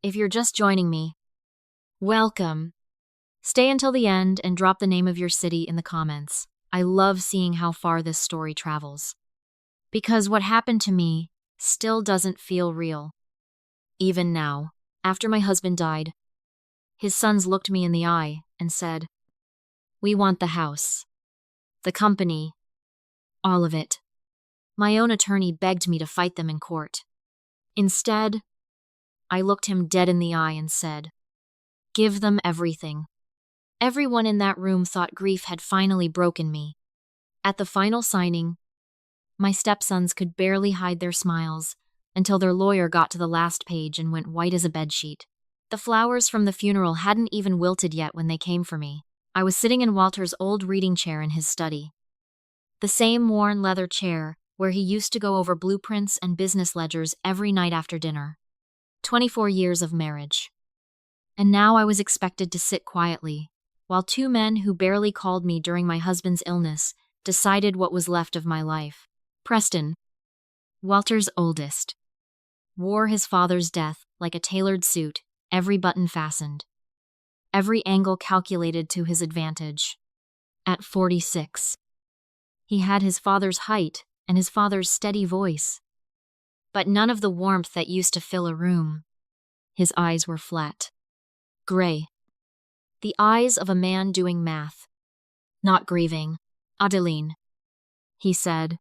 If you're just joining me, welcome. Stay until the end and drop the name of your city in the comments. I love seeing how far this story travels. Because what happened to me still doesn't feel real. Even now, after my husband died, his sons looked me in the eye and said, "We want the house, the company, all of it." My own attorney begged me to fight them in court. Instead, I looked him dead in the eye and said, "Give them everything." Everyone in that room thought grief had finally broken me. At the final signing, my stepsons could barely hide their smiles until their lawyer got to the last page and went white as a bedsheet. The flowers from the funeral hadn't even wilted yet when they came for me. I was sitting in Walter's old reading chair in his study. The same worn leather chair where he used to go over blueprints and business ledgers every night after dinner. 24 years of marriage. And now I was expected to sit quietly, while two men who barely called me during my husband's illness decided what was left of my life. Preston, Walter's oldest, wore his father's death like a tailored suit, every button fastened, every angle calculated to his advantage. At 46, he had his father's height and his father's steady voice, but none of the warmth that used to fill a room. His eyes were flat, gray, the eyes of a man doing math, not grieving. "Adeline," he said,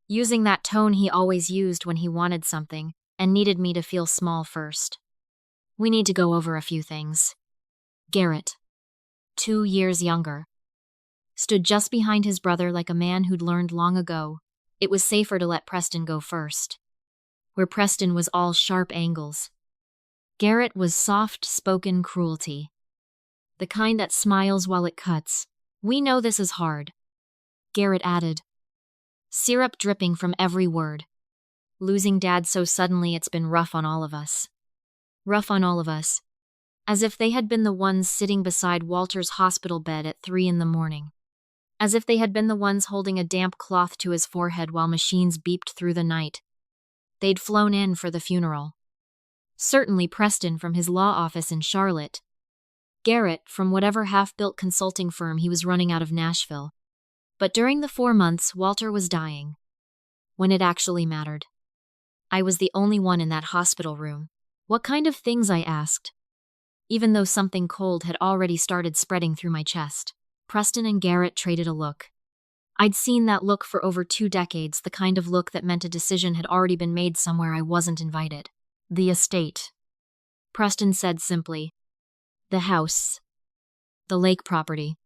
using that tone he always used when he wanted something and needed me to feel small first. "We need to go over a few things." Garrett, 2 years younger, stood just behind his brother like a man who'd learned long ago it was safer to let Preston go first. Where Preston was all sharp angles, Garrett was soft-spoken cruelty. The kind that smiles while it cuts. "We know this is hard," Garrett added, syrup dripping from every word. "Losing Dad so suddenly, it's been rough on all of us." Rough on all of us. As if they had been the ones sitting beside Walter's hospital bed at 3 a.m. As if they had been the ones holding a damp cloth to his forehead while machines beeped through the night. They'd flown in for the funeral. Certainly Preston from his law office in Charlotte. Garrett from whatever half-built consulting firm he was running out of Nashville. But during the 4 months Walter was dying, when it actually mattered, I was the only one in that hospital room. What kind of things, I asked, even though something cold had already started spreading through my chest. Preston and Garrett traded a look. I'd seen that look for over 2 decades, the kind of look that meant a decision had already been made somewhere I wasn't invited. "The estate," Preston said simply. "The house. The lake property.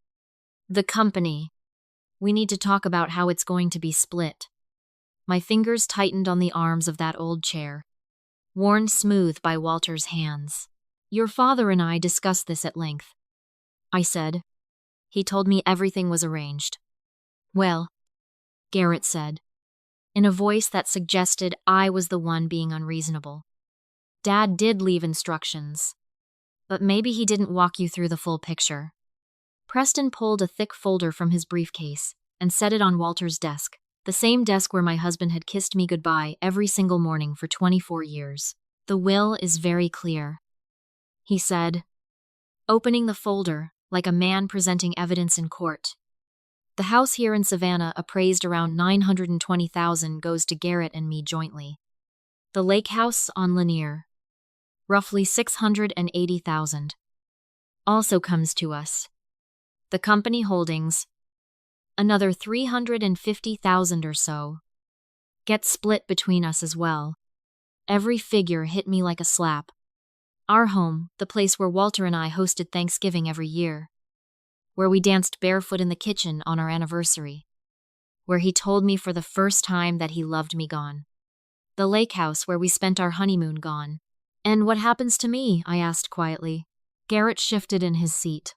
The company. We need to talk about how it's going to be split." My fingers tightened on the arms of that old chair, worn smooth by Walter's hands. "Your father and I discussed this at length," I said. "He told me everything was arranged." "Well," Garrett said, in a voice that suggested I was the one being unreasonable, "Dad did leave instructions, but maybe he didn't walk you through the full picture." Preston pulled a thick folder from his briefcase and set it on Walter's desk, the same desk where my husband had kissed me goodbye every single morning for 24 years. "The will is very clear," he said, opening the folder like a man presenting evidence in court. "The house here in Savannah, appraised around $920,000, goes to Garrett and me jointly. The lake house on Lanier, roughly $680,000, also comes to us. The company holdings, another $350,000 or so, get split between us as well." Every figure hit me like a slap. Our home, the place where Walter and I hosted Thanksgiving every year, where we danced barefoot in the kitchen on our anniversary, where he told me for the first time that he loved me, gone. The lake house where we spent our honeymoon, gone. "And what happens to me?" I asked quietly. Garrett shifted in his seat.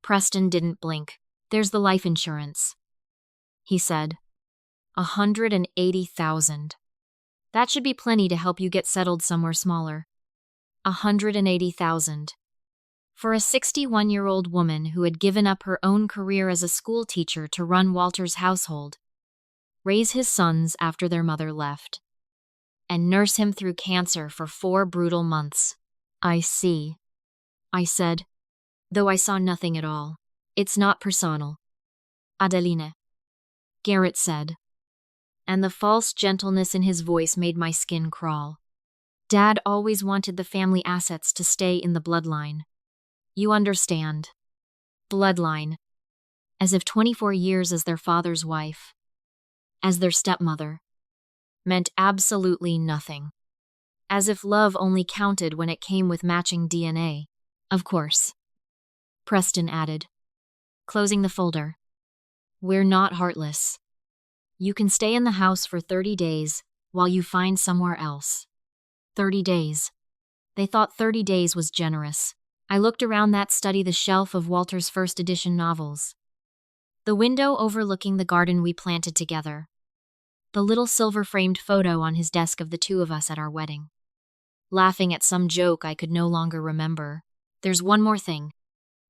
Preston didn't blink. "There's the life insurance," he said. $180,000. That should be plenty to help you get settled somewhere smaller. $180,000. For a 61-year-old woman who had given up her own career as a school teacher to run Walter's household, raise his sons after their mother left, and nurse him through cancer for 4 brutal months. I see, I said, though I saw nothing at all. It's not personal, Adeline, Garrett said, and the false gentleness in his voice made my skin crawl. Dad always wanted the family assets to stay in the bloodline. You understand. Bloodline. As if 24 years as their father's wife, as their stepmother, meant absolutely nothing. As if love only counted when it came with matching DNA. Of course, Preston added, closing the folder. We're not heartless. You can stay in the house for 30 days while you find somewhere else. 30 days. They thought 30 days was generous. I looked around that study, the shelf of Walter's first edition novels. The window overlooking the garden we planted together. The little silver-framed photo on his desk of the two of us at our wedding. Laughing at some joke I could no longer remember. There's one more thing,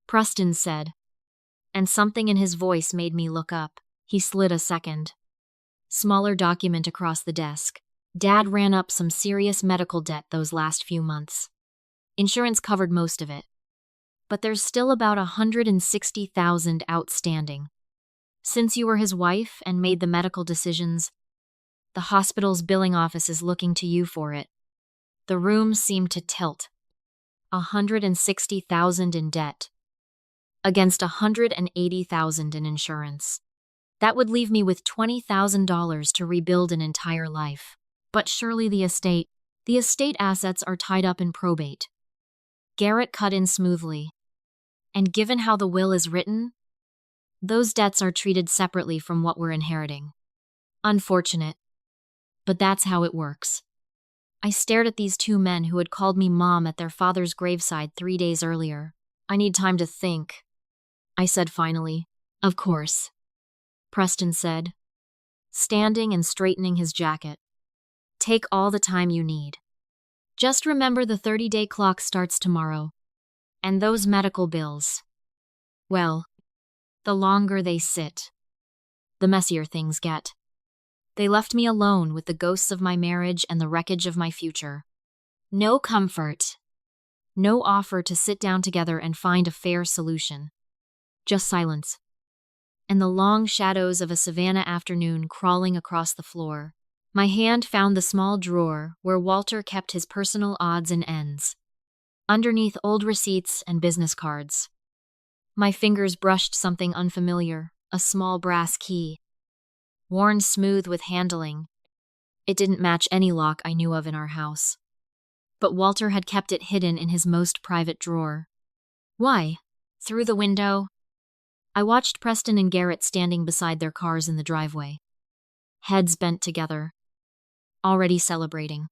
Preston said. And something in his voice made me look up. He slid a second. Smaller document across the desk. Dad ran up some serious medical debt those last few months. Insurance covered most of it. But there's still about $160,000 outstanding. Since you were his wife and made the medical decisions, the hospital's billing office is looking to you for it. The room seemed to tilt. $160,000 in debt against $180,000 in insurance. That would leave me with $20,000 to rebuild an entire life. But surely the estate assets are tied up in probate. Garrett cut in smoothly. And given how the will is written, those debts are treated separately from what we're inheriting. Unfortunate. But that's how it works. I stared at these two men who had called me mom at their father's graveside 3 days earlier. I need time to think, I said finally. Of course, Preston said, standing and straightening his jacket. Take all the time you need. Just remember the 30-day clock starts tomorrow. And those medical bills. Well, the longer they sit, the messier things get. They left me alone with the ghosts of my marriage and the wreckage of my future. No comfort. No offer to sit down together and find a fair solution. Just silence. And the long shadows of a Savannah afternoon crawling across the floor. My hand found the small drawer where Walter kept his personal odds and ends. Underneath old receipts and business cards. My fingers brushed something unfamiliar, a small brass key. Worn smooth with handling. It didn't match any lock I knew of in our house. But Walter had kept it hidden in his most private drawer. Why? Through the window, I watched Preston and Garrett standing beside their cars in the driveway. Heads bent together. Already celebrating.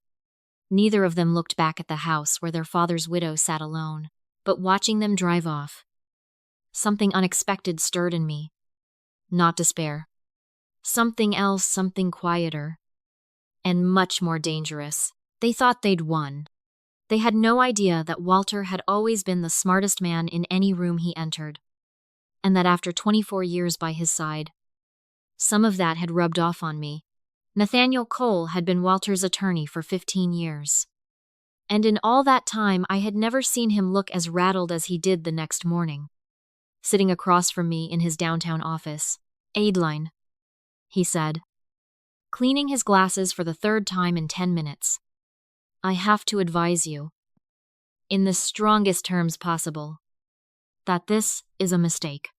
Neither of them looked back at the house where their father's widow sat alone, but watching them drive off. Something unexpected stirred in me. Not despair. Something else, something quieter. And much more dangerous. They thought they'd won. They had no idea that Walter had always been the smartest man in any room he entered. And that after 24 years by his side, some of that had rubbed off on me. Nathaniel Cole had been Walter's attorney for 15 years. And in all that time, I had never seen him look as rattled as he did the next morning. Sitting across from me in his downtown office. Adeline, he said, cleaning his glasses for the third time in 10 minutes. I have to advise you, in the strongest terms possible, that this is a mistake.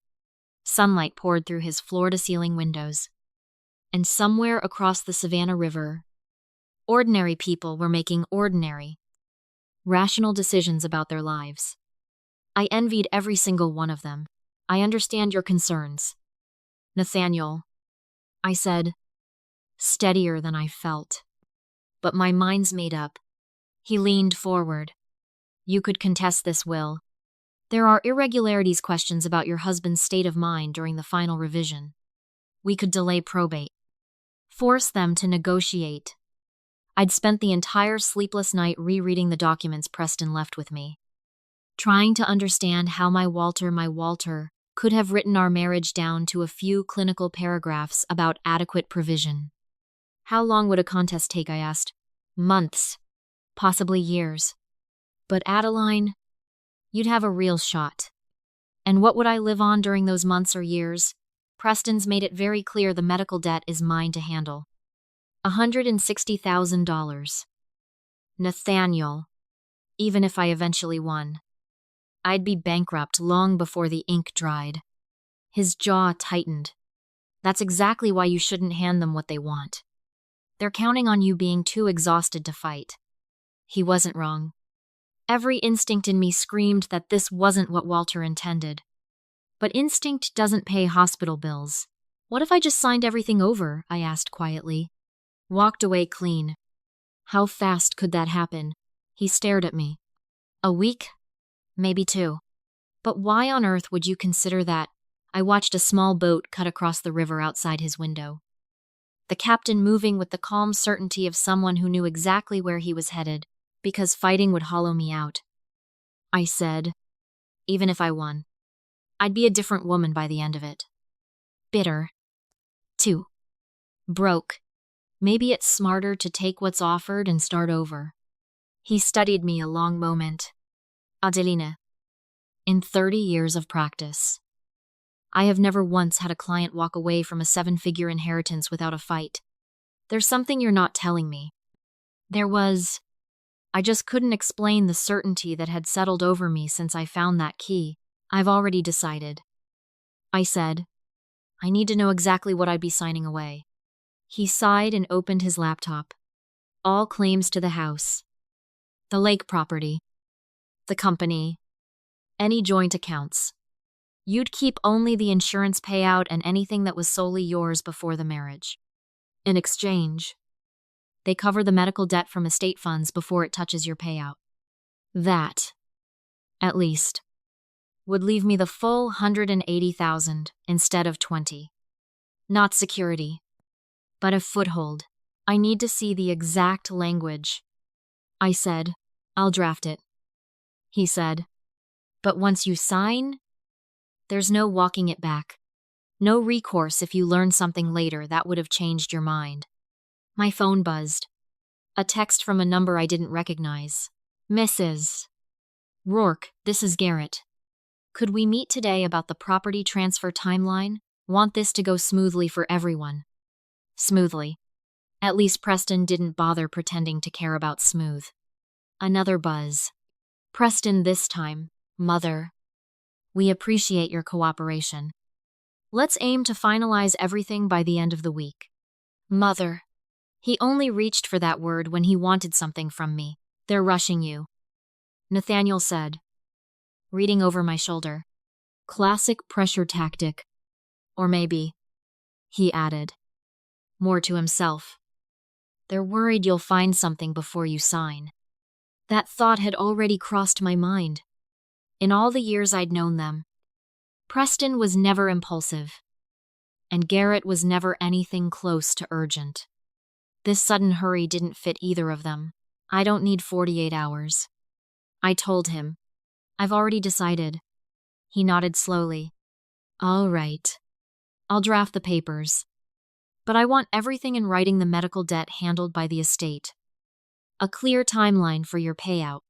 Sunlight poured through his floor-to-ceiling windows. And somewhere across the Savannah River, ordinary people were making ordinary, rational decisions about their lives. I envied every single one of them. I understand your concerns, Nathaniel, I said, steadier than I felt. But my mind's made up. He leaned forward. You could contest this will. There are irregularities questions about your husband's state of mind during the final revision. We could delay probate. Force them to negotiate. I'd spent the entire sleepless night rereading the documents Preston left with me. Trying to understand how my Walter, could have written our marriage down to a few clinical paragraphs about adequate provision. How long would a contest take, I asked. Months. Possibly years. But Adeline, you'd have a real shot. And what would I live on during those months or years? Preston's made it very clear the medical debt is mine to handle. $160,000. Nathaniel, even if I eventually won, I'd be bankrupt long before the ink dried. His jaw tightened. That's exactly why you shouldn't hand them what they want. They're counting on you being too exhausted to fight. He wasn't wrong. Every instinct in me screamed that this wasn't what Walter intended. But instinct doesn't pay hospital bills. What if I just signed everything over? I asked quietly. Walked away clean. How fast could that happen? He stared at me. A week? Maybe 2. But why on earth would you consider that? I watched a small boat cut across the river outside his window. The captain moving with the calm certainty of someone who knew exactly where he was headed, because fighting would hollow me out. I said, even if I won, I'd be a different woman by the end of it. Bitter. 2. Broke. Maybe it's smarter to take what's offered and start over. He studied me a long moment. Adelina, in 30 years of practice, I have never once had a client walk away from a 7-figure inheritance without a fight. There's something you're not telling me. I just couldn't explain the certainty that had settled over me since I found that key. I've already decided. I said, I need to know exactly what I'd be signing away. He sighed and opened his laptop. All claims to the house. The lake property. The company. Any joint accounts. You'd keep only the insurance payout and anything that was solely yours before the marriage. In exchange, they cover the medical debt from estate funds before it touches your payout. That, at least, would leave me the full $180,000 instead of $20. Not security, but a foothold. I need to see the exact language. I said, I'll draft it. He said, but once you sign, there's no walking it back. No recourse if you learn something later that would have changed your mind. My phone buzzed. A text from a number I didn't recognize. Mrs. Rourke, this is Garrett. Could we meet today about the property transfer timeline? Want this to go smoothly for everyone. Smoothly. At least Preston didn't bother pretending to care about smooth. Another buzz. Preston this time, Mother. We appreciate your cooperation. Let's aim to finalize everything by the end of the week. Mother. He only reached for that word when he wanted something from me. They're rushing you. Nathaniel said, reading over my shoulder. Classic pressure tactic. Or maybe, he added, more to himself, they're worried you'll find something before you sign. That thought had already crossed my mind. In all the years I'd known them, Preston was never impulsive, and Garrett was never anything close to urgent. This sudden hurry didn't fit either of them. I don't need 48 hours. I told him. I've already decided. He nodded slowly. All right. I'll draft the papers. But I want everything in writing the medical debt handled by the estate. A clear timeline for your payout.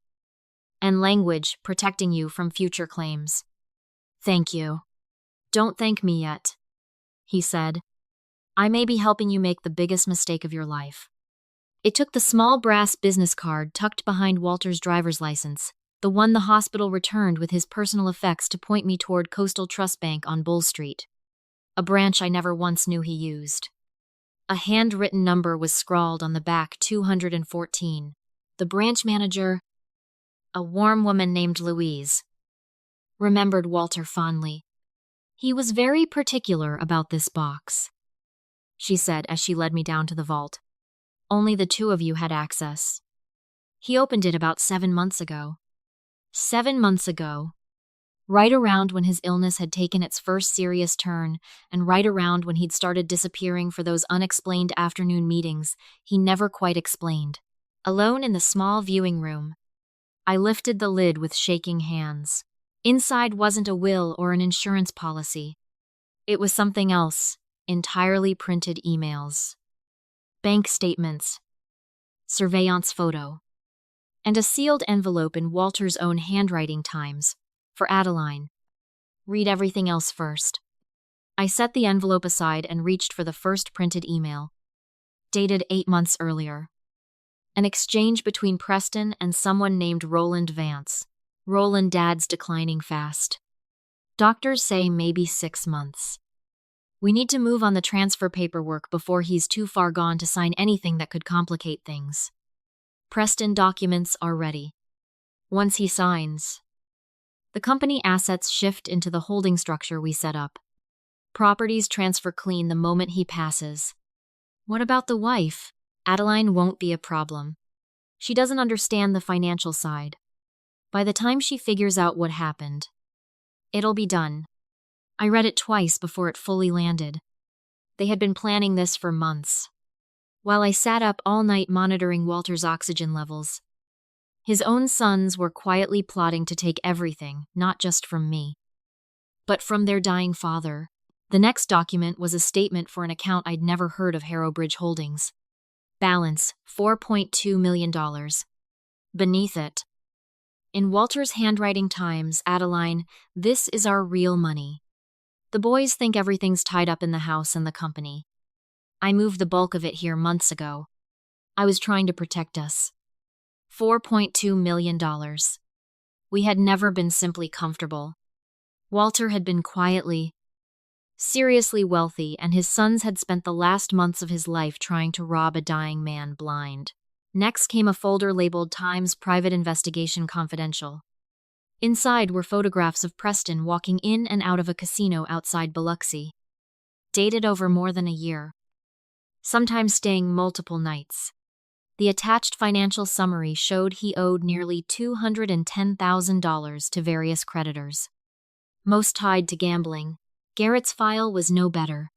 And language protecting you from future claims. Thank you. Don't thank me yet, he said. I may be helping you make the biggest mistake of your life. It took the small brass business card tucked behind Walter's driver's license, the one the hospital returned with his personal effects, to point me toward Coastal Trust Bank on Bull Street, a branch I never once knew he used. A handwritten number was scrawled on the back, 214. The branch manager, a warm woman named Louise, remembered Walter fondly. He was very particular about this box, she said as she led me down to the vault. Only the 2 of you had access. He opened it about 7 months ago. 7 months ago. Right around when his illness had taken its first serious turn, and right around when he'd started disappearing for those unexplained afternoon meetings he never quite explained. Alone in the small viewing room, I lifted the lid with shaking hands. Inside wasn't a will or an insurance policy. It was something else, entirely printed emails. Bank statements. Surveillance photo. and a sealed envelope in Walter's own handwriting. Times. For Adeline. Read everything else first. I set the envelope aside and reached for the first printed email. Dated 8 months earlier. An exchange between Preston and someone named Roland Vance. Roland, dad's declining fast. Doctors say maybe 6 months. We need to move on the transfer paperwork before he's too far gone to sign anything that could complicate things. Preston documents are ready. Once he signs, the company assets shift into the holding structure we set up. Properties transfer clean the moment he passes. What about the wife? Adeline won't be a problem. She doesn't understand the financial side. By the time she figures out what happened, it'll be done. I read it twice before it fully landed. They had been planning this for months. While I sat up all night monitoring Walter's oxygen levels, his own sons were quietly plotting to take everything, not just from me, but from their dying father. The next document was a statement for an account I'd never heard of: Harrowbridge Holdings. Balance, $4.2 million. Beneath it, in Walter's handwriting, times, Adeline, this is our real money. The boys think everything's tied up in the house and the company. I moved the bulk of it here months ago. I was trying to protect us. $4.2 million. We had never been simply comfortable. Walter had been quietly, seriously wealthy, and his sons had spent the last months of his life trying to rob a dying man blind. Next came a folder labeled Times Private Investigation Confidential. Inside were photographs of Preston walking in and out of a casino outside Biloxi. Dated over more than a year. Sometimes staying multiple nights. The attached financial summary showed he owed nearly $210,000 to various creditors, most tied to gambling. Garrett's file was no better.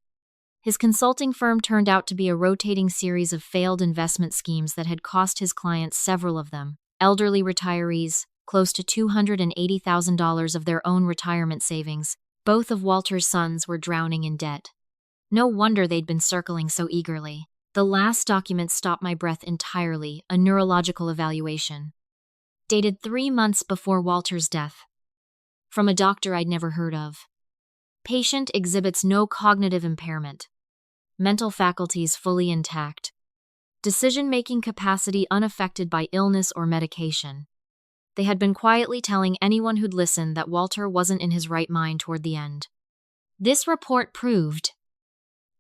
His consulting firm turned out to be a rotating series of failed investment schemes that had cost his clients, several of them elderly retirees, close to $280,000 of their own retirement savings. Both of Walter's sons were drowning in debt. No wonder they'd been circling so eagerly. The last document stopped my breath entirely: a neurological evaluation. Dated 3 months before Walter's death. From a doctor I'd never heard of. Patient exhibits no cognitive impairment. Mental faculties fully intact. Decision-making capacity unaffected by illness or medication. They had been quietly telling anyone who'd listen that Walter wasn't in his right mind toward the end. This report proved,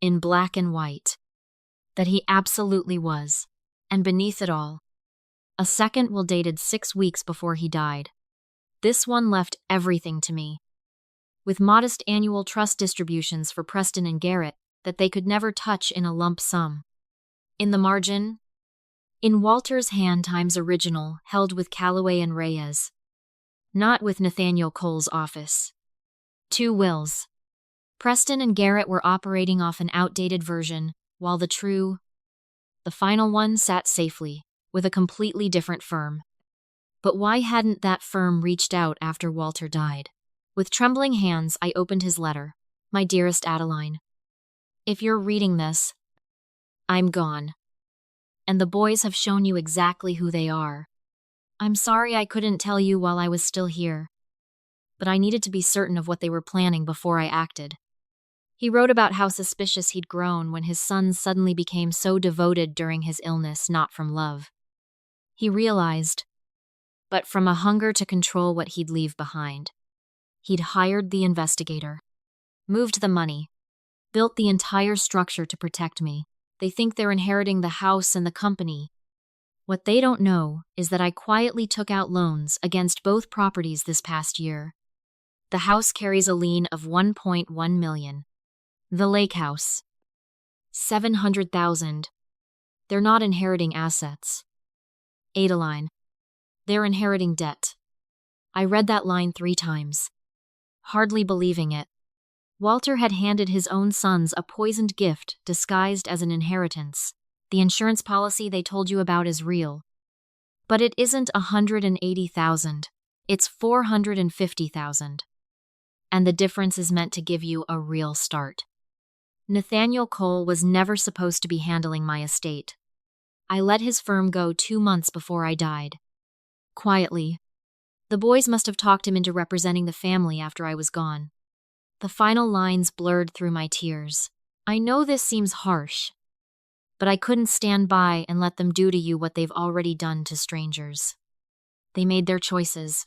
in black and white, that he absolutely was. And beneath it all, a second will dated 6 weeks before he died. This one left everything to me, with modest annual trust distributions for Preston and Garrett that they could never touch in a lump sum. In the margin, in Walter's hand, Times original, held with Callaway and Reyes, not with Nathaniel Cole's office. 2 wills. Preston and Garrett were operating off an outdated version, while the final one sat safely, with a completely different firm. But why hadn't that firm reached out after Walter died? With trembling hands, I opened his letter. My dearest Adeline, if you're reading this, I'm gone. And the boys have shown you exactly who they are. I'm sorry I couldn't tell you while I was still here, but I needed to be certain of what they were planning before I acted. He wrote about how suspicious he'd grown when his sons suddenly became so devoted during his illness, not from love, he realized, but from a hunger to control what he'd leave behind. He'd hired the investigator, moved the money, built the entire structure to protect me. They think they're inheriting the house and the company. What they don't know is that I quietly took out loans against both properties this past year. The house carries a lien of $1.1 million. The lake house, $700,000. They're not inheriting assets. Adeline, they're inheriting debt. I read that line 3 times, hardly believing it. Walter had handed his own sons a poisoned gift disguised as an inheritance. The insurance policy they told you about is real. But it isn't $180,000. It's $450,000. And the difference is meant to give you a real start. Nathaniel Cole was never supposed to be handling my estate. I let his firm go 2 months before I died. quietly. The boys must have talked him into representing the family after I was gone. The final lines blurred through my tears. I know this seems harsh, but I couldn't stand by and let them do to you what they've already done to strangers. They made their choices.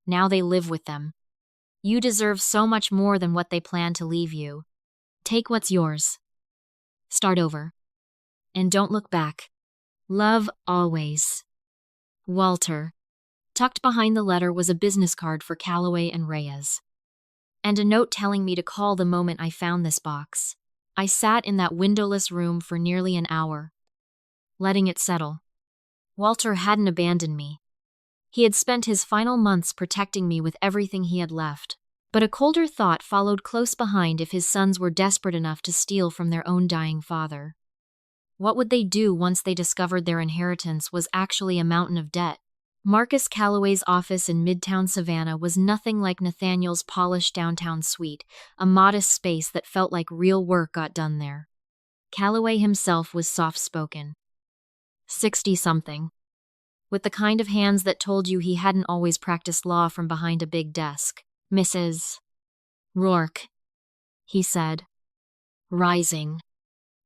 Now they live with them. You deserve so much more than what they plan to leave you. Take what's yours. Start over. And don't look back. Love always. Walter. Tucked behind the letter was a business card for Calloway and Reyes, and a note telling me to call the moment I found this box. I sat in that windowless room for nearly an hour, letting it settle. Walter hadn't abandoned me. He had spent his final months protecting me with everything he had left. But a colder thought followed close behind if his sons were desperate enough to steal from their own dying father. What would they do once they discovered their inheritance was actually a mountain of debt? Marcus Calloway's office in Midtown Savannah was nothing like Nathaniel's polished downtown suite, a modest space that felt like real work got done there. Calloway himself was soft-spoken. 60-something. With the kind of hands that told you he hadn't always practiced law from behind a big desk. Mrs. Rourke, he said, rising.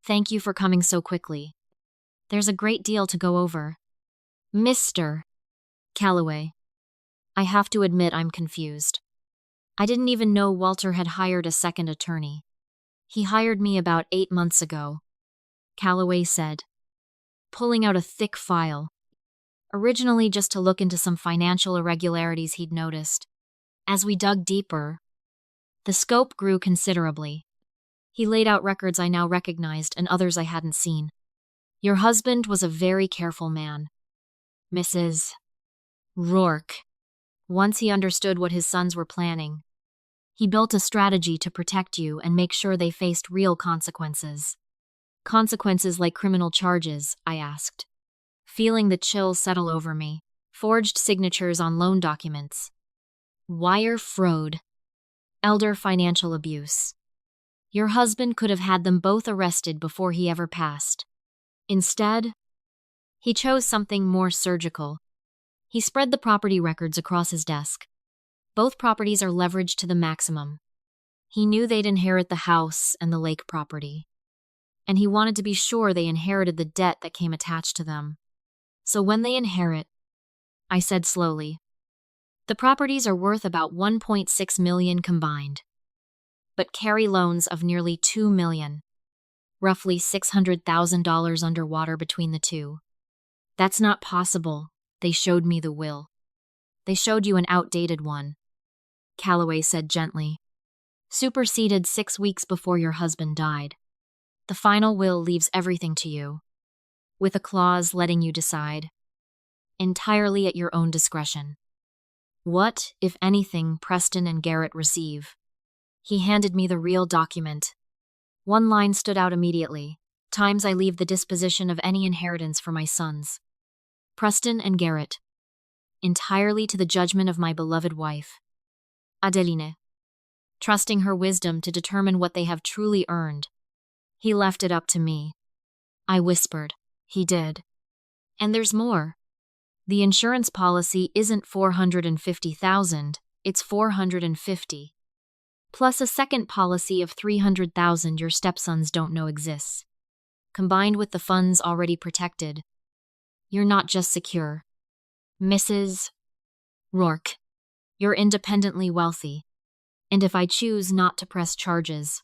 Thank you for coming so quickly. There's a great deal to go over. Mr. Calloway. I have to admit I'm confused. I didn't even know Walter had hired a second attorney. He hired me about 8 months ago, Calloway said, pulling out a thick file, originally just to look into some financial irregularities he'd noticed. As we dug deeper, the scope grew considerably. He laid out records I now recognized and others I hadn't seen. Your husband was a very careful man, Mrs. Rourke. Once he understood what his sons were planning, he built a strategy to protect you and make sure they faced real consequences. Consequences like criminal charges, I asked, feeling the chill settle over me. Forged signatures on loan documents. Wire fraud. Elder financial abuse. Your husband could have had them both arrested before he ever passed. Instead, he chose something more surgical. He spread the property records across his desk. Both properties are leveraged to the maximum. He knew they'd inherit the house and the lake property, and he wanted to be sure they inherited the debt that came attached to them. So when they inherit, I said slowly, the properties are worth about $1.6 million combined, but carry loans of nearly $2 million, roughly $600,000 underwater between the two. That's not possible. They showed me the will. They showed you an outdated one, Calloway said gently. Superseded 6 weeks before your husband died. The final will leaves everything to you, with a clause letting you decide, entirely at your own discretion. What, if anything, Preston and Garrett receive? He handed me the real document. One line stood out immediately. Times I leave the disposition of any inheritance for my sons. Preston and Garrett. Entirely to the judgment of my beloved wife, Adeline. Trusting her wisdom to determine what they have truly earned. He left it up to me. I whispered. He did. And there's more. The insurance policy isn't $450,000, it's $450,000. Plus a second policy of $300,000 your stepsons don't know exists. Combined with the funds already protected, you're not just secure, Mrs. Rourke. You're independently wealthy. And if I choose not to press charges,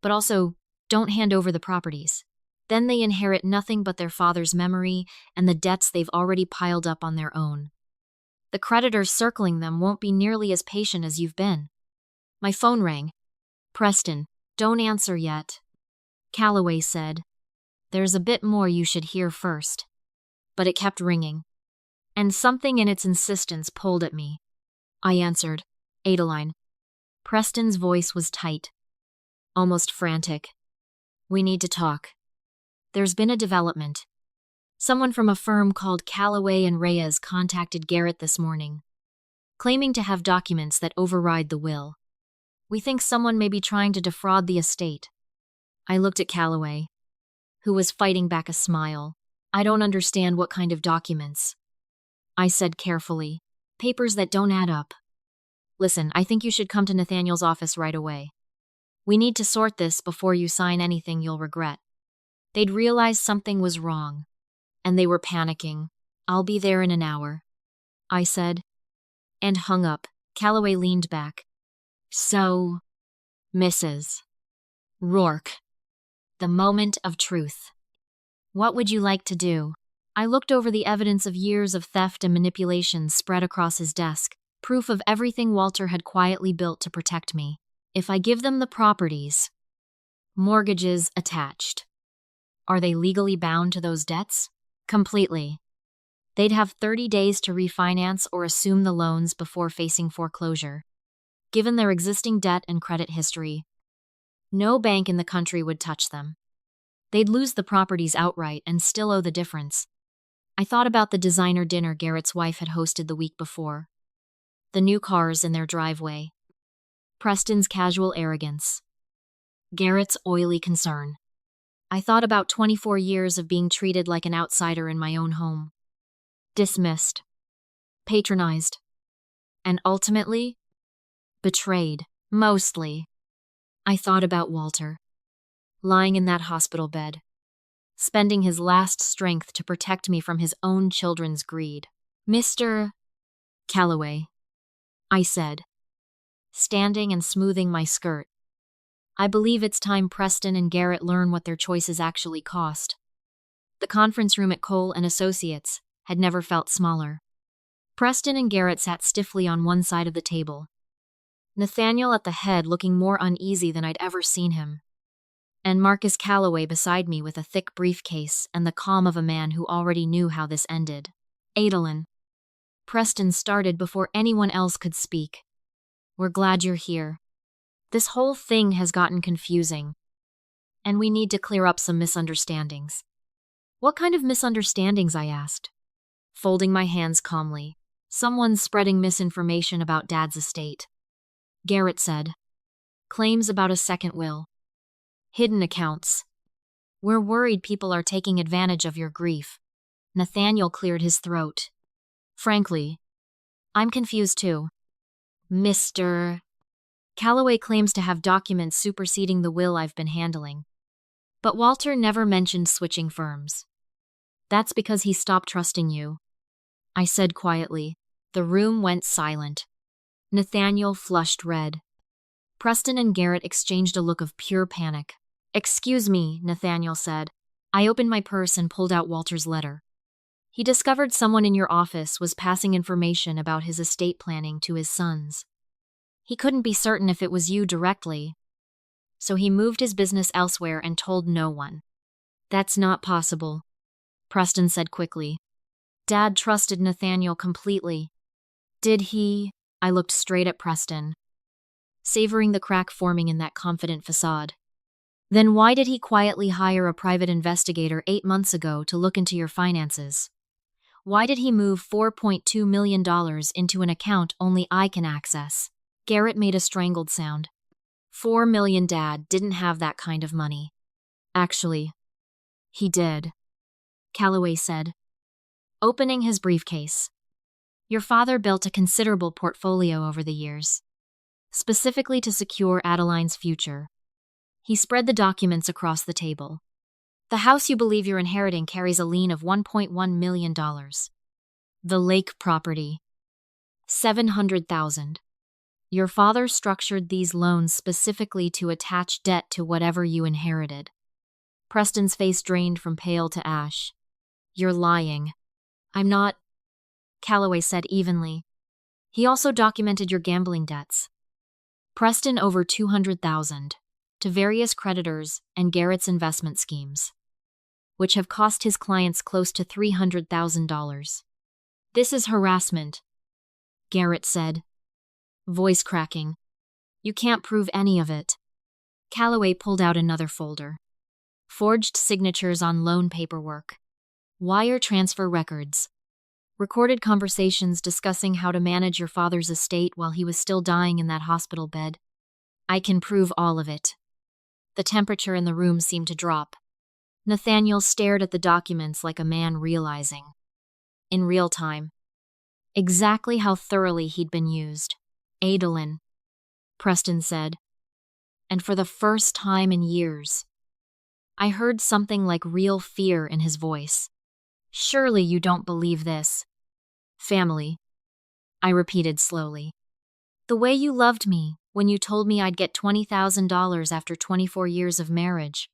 but also don't hand over the properties, then they inherit nothing but their father's memory and the debts they've already piled up on their own. The creditors circling them won't be nearly as patient as you've been. My phone rang. Preston, don't answer yet, Calloway said. There's a bit more you should hear first. But it kept ringing, and something in its insistence pulled at me. I answered, Adeline. Preston's voice was tight, almost frantic. We need to talk. There's been a development. Someone from a firm called Calloway and Reyes contacted Garrett this morning, claiming to have documents that override the will. We think someone may be trying to defraud the estate. I looked at Calloway, who was fighting back a smile. I don't understand what kind of documents. I said carefully. Papers that don't add up. Listen, I think you should come to Nathaniel's office right away. We need to sort this before you sign anything you'll regret. They'd realized something was wrong, and they were panicking. I'll be there in an hour, I said, and hung up. Calloway leaned back. So, Mrs. Rourke, the moment of truth. What would you like to do? I looked over the evidence of years of theft and manipulation spread across his desk, proof of everything Walter had quietly built to protect me. If I give them the properties, mortgages attached, are they legally bound to those debts? Completely. They'd have 30 days to refinance or assume the loans before facing foreclosure. Given their existing debt and credit history, no bank in the country would touch them. They'd lose the properties outright and still owe the difference. I thought about the designer dinner Garrett's wife had hosted the week before. The new cars in their driveway. Preston's casual arrogance. Garrett's oily concern. I thought about 24 years of being treated like an outsider in my own home. Dismissed. Patronized. And ultimately, betrayed. Mostly. I thought about Walter. Lying in that hospital bed. Spending his last strength to protect me from his own children's greed. Mr. Calloway, I said, standing and smoothing my skirt. I believe it's time Preston and Garrett learn what their choices actually cost. The conference room at Cole and Associates had never felt smaller. Preston and Garrett sat stiffly on one side of the table. Nathaniel at the head looking more uneasy than I'd ever seen him. And Marcus Calloway beside me with a thick briefcase and the calm of a man who already knew how this ended. Adolin. Preston started before anyone else could speak. We're glad you're here. This whole thing has gotten confusing, and we need to clear up some misunderstandings. What kind of misunderstandings? I asked, folding my hands calmly. Someone's spreading misinformation about Dad's estate, Garrett said. Claims about a second will. Hidden accounts. We're worried people are taking advantage of your grief. Nathaniel cleared his throat. Frankly, I'm confused too. Mr. Calloway claims to have documents superseding the will I've been handling. But Walter never mentioned switching firms. That's because he stopped trusting you, I said quietly. The room went silent. Nathaniel flushed red. Preston and Garrett exchanged a look of pure panic. Excuse me, Nathaniel said. I opened my purse and pulled out Walter's letter. He discovered someone in your office was passing information about his estate planning to his sons. He couldn't be certain if it was you directly, so he moved his business elsewhere and told no one. That's not possible, Preston said quickly. Dad trusted Nathaniel completely. Did he? I looked straight at Preston, savoring the crack forming in that confident facade. Then why did he quietly hire a private investigator 8 months ago to look into your finances? Why did he move $4.2 million into an account only I can access? Garrett made a strangled sound. $4 million. Dad didn't have that kind of money. Actually, he did, Calloway said, opening his briefcase. Your father built a considerable portfolio over the years, specifically to secure Adeline's future. He spread the documents across the table. The house you believe you're inheriting carries a lien of $1.1 million. The lake property, $700,000. Your father structured these loans specifically to attach debt to whatever you inherited. Preston's face drained from pale to ash. You're lying. I'm not, Calloway said evenly. He also documented your gambling debts. Preston over $200,000 to various creditors and Garrett's investment schemes, which have cost his clients close to $300,000. This is harassment, Garrett said, voice cracking. You can't prove any of it. Calloway pulled out another folder. Forged signatures on loan paperwork. Wire transfer records. Recorded conversations discussing how to manage your father's estate while he was still dying in that hospital bed. I can prove all of it. The temperature in the room seemed to drop. Nathaniel stared at the documents like a man realizing, in real time, Exactly how thoroughly he'd been used. Adolin, Preston said, and for the first time in years, I heard something like real fear in his voice. Surely you don't believe this. Family, I repeated slowly. The way you loved me when you told me I'd get $20,000 after 24 years of marriage.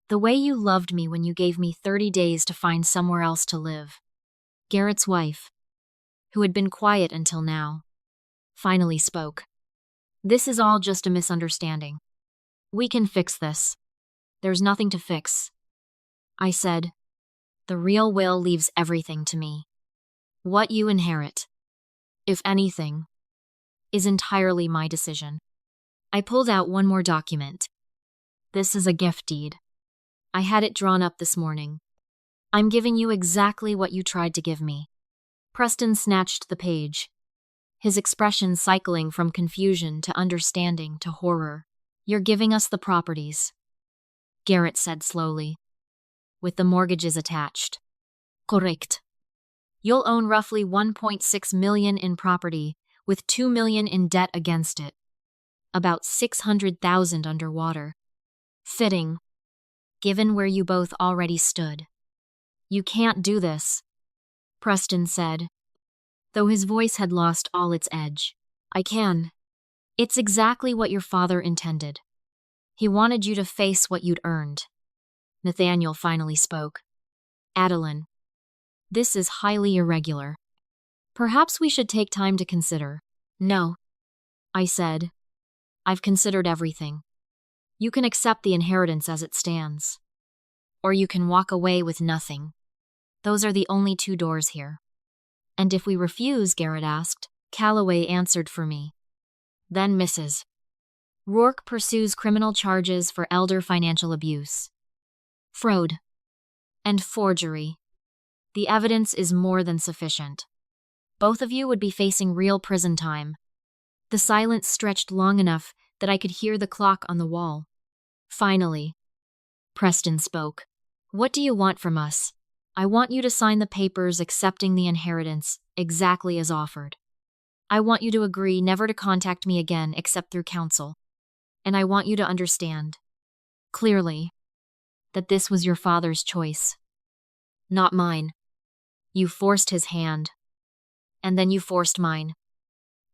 The way you loved me when you gave me 30 days to find somewhere else to live. Garrett's wife, who had been quiet until now, finally spoke. This is all just a misunderstanding. We can fix this. There's nothing to fix. I said, the real will leaves everything to me. What you inherit, if anything, is entirely my decision. I pulled out one more document. This is a gift deed. I had it drawn up this morning. I'm giving you exactly what you tried to give me. Preston snatched the page, his expression cycling from confusion to understanding to horror. You're giving us the properties, Garrett said slowly, with the mortgages attached. Correct. You'll own roughly $1.6 million in property, with $2 million in debt against it. About $600,000 underwater. Fitting, given where you both already stood. You can't do this, Preston said, though his voice had lost all its edge. I can. It's exactly what your father intended. He wanted you to face what you'd earned. Nathaniel finally spoke. Adolin, this is highly irregular. Perhaps we should take time to consider. No, I said. I've considered everything. You can accept the inheritance as it stands. Or you can walk away with nothing. Those are the only two doors here. And if we refuse, Garrett asked, Calloway answered for me. Then Mrs. Rourke pursues criminal charges for elder financial abuse, fraud, and forgery. The evidence is more than sufficient. Both of you would be facing real prison time. The silence stretched long enough that I could hear the clock on the wall. Finally, Preston spoke. What do you want from us? I want you to sign the papers accepting the inheritance exactly as offered. I want you to agree never to contact me again except through counsel. And I want you to understand, clearly, that this was your father's choice, not mine. You forced his hand, and then you forced mine.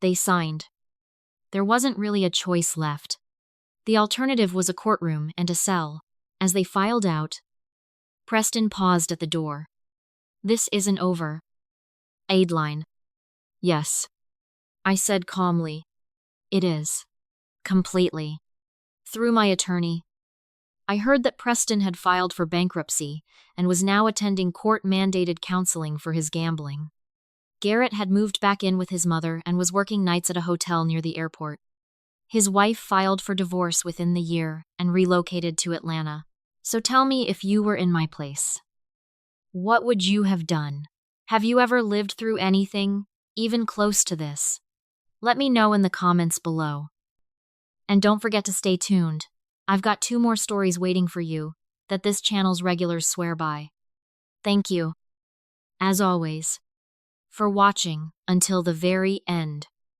They signed. There wasn't really a choice left. The alternative was a courtroom and a cell. As they filed out, Preston paused at the door. This isn't over. Adeline. Yes, I said calmly. It is. Completely. Through my attorney. I heard that Preston had filed for bankruptcy and was now attending court-mandated counseling for his gambling. Garrett had moved back in with his mother and was working nights at a hotel near the airport. His wife filed for divorce within the year and relocated to Atlanta. So tell me if you were in my place. What would you have done? Have you ever lived through anything, even close to this? Let me know in the comments below. And don't forget to stay tuned. I've got 2 more stories waiting for you that this channel's regulars swear by. Thank you, as always, for watching until the very end.